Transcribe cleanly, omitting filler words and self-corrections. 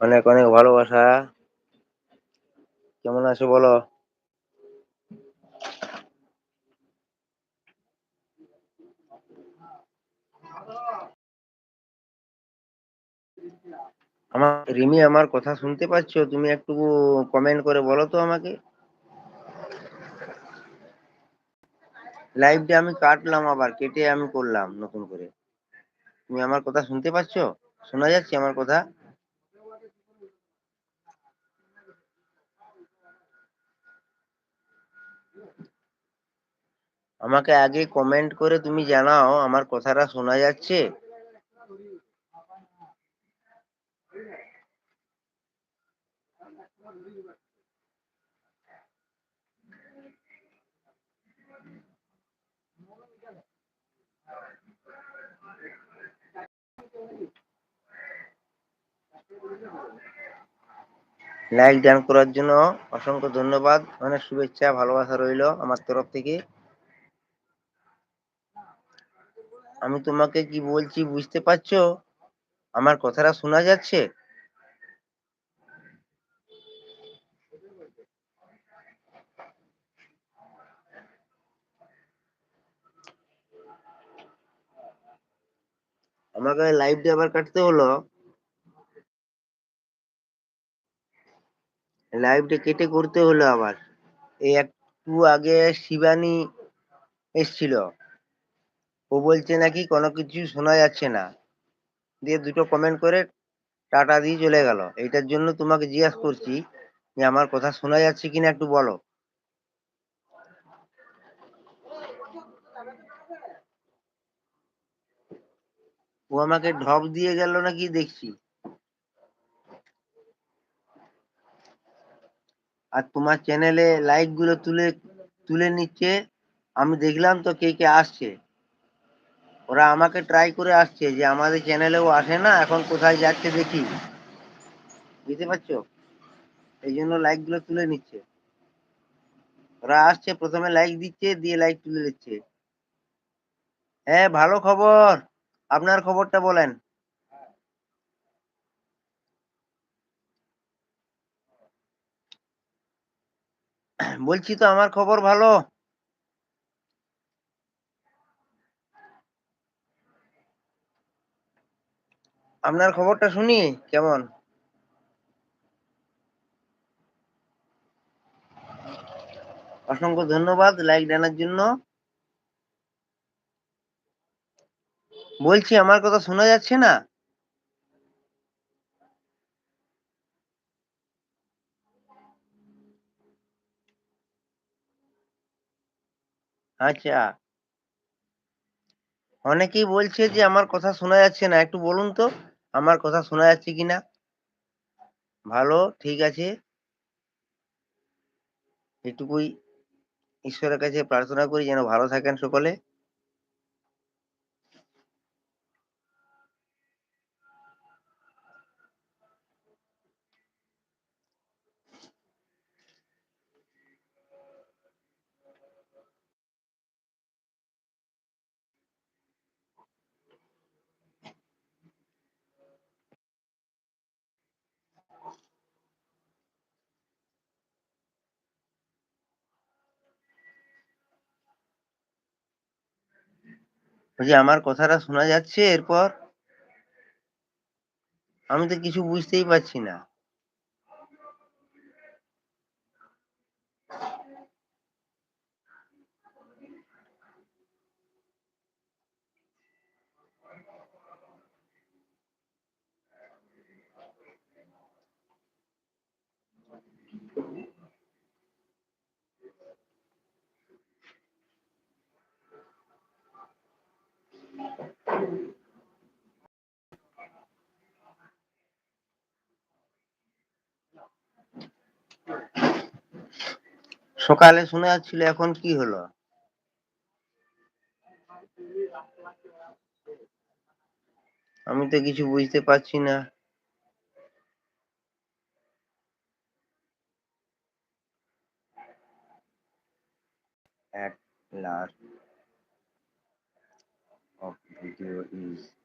অনেক অনেক ভালোবাসা। কেমন আছো বলো? রিমি, আমার কথা শুনতে পাচ্ছো? তুমি একটু কমেন্ট করে বলো তো আমাকে। লাইভটা আমি কাটলাম, আবার কেটে আমি করলাম নতুন করে। তুমি আমার কথা শুনতে পাচ্ছো? শোনা যাচ্ছে আমার কথা? আমাকে আগে কমেন্ট করে তুমি জানাও আমার কথাটা শোনা যাচ্ছে। লাইক ডান করার জন্য অসংখ্য ধন্যবাদ, অনেক শুভেচ্ছা ভালোবাসা রইলো আমার তরফ থেকে। আমি তোমাকে কি বলছি বুঝতে পারছো? আমার কথাটা শোনা যাচ্ছে? আমাকে লাইভটা আবার কাটতে হলো। লাইভটা কেটে করতে হলো আবার। এই একটু আগে শিবানী এসছিল, ও বলছে নাকি কোনো কিছু শোনা যাচ্ছে না, দিয়ে দুটো কমেন্ট করে টাটা দিয়ে চলে গেল। এইটার জন্য তোমাকে জিজ্ঞাসা করছি যে আমার কথা শোনা যাচ্ছে কিনা একটু বলো। ও আমাকে ঢপ দিয়ে গেল নাকি দেখছি। আর তোমার চ্যানেলে লাইক গুলো তুলে তুলে নিচ্ছে, আমি দেখলাম তো কে কে আসছে। ওরা আমাকে ট্রাই করে আসছে যে আমাদের চ্যানেলেও আসে না, এখন কোথায় যাচ্ছে দেখি। বুঝতে পারছো? এই জন্য লাইক গুলো তুলে নিচ্ছে। ওরা আসছে, প্রথমে লাইক দিচ্ছে, দিয়ে লাইক তুলে নিচ্ছে। হ্যাঁ, ভালো খবর। আপনার খবরটা বলেন। বলছি তো আমার খবর ভালো। আপনার খবরটা শুনি কেমন। অসংখ্য ধন্যবাদ লাইক জানার জন্য। বলছি আমার কথা শোনা যাচ্ছে না? আচ্ছা, অনেকেই বলছে যে আমার কথা শোনা যাচ্ছে না, একটু বলুন তো আমার কথা শোনা যাচ্ছে কিনা। ভালো, ঠিক আছে। এটুকুই ঈশ্বরের কাছে প্রার্থনা করি যেন ভালো থাকেন সকলে। বলছি আমার কথাটা শোনা যাচ্ছে এরপর? আমি তো কিছু বুঝতেই পারছি না। সকালে শোনা যাচ্ছিল, এখন কি হলো? আমি তো কিছু বুঝতে পারছি না। At last of video is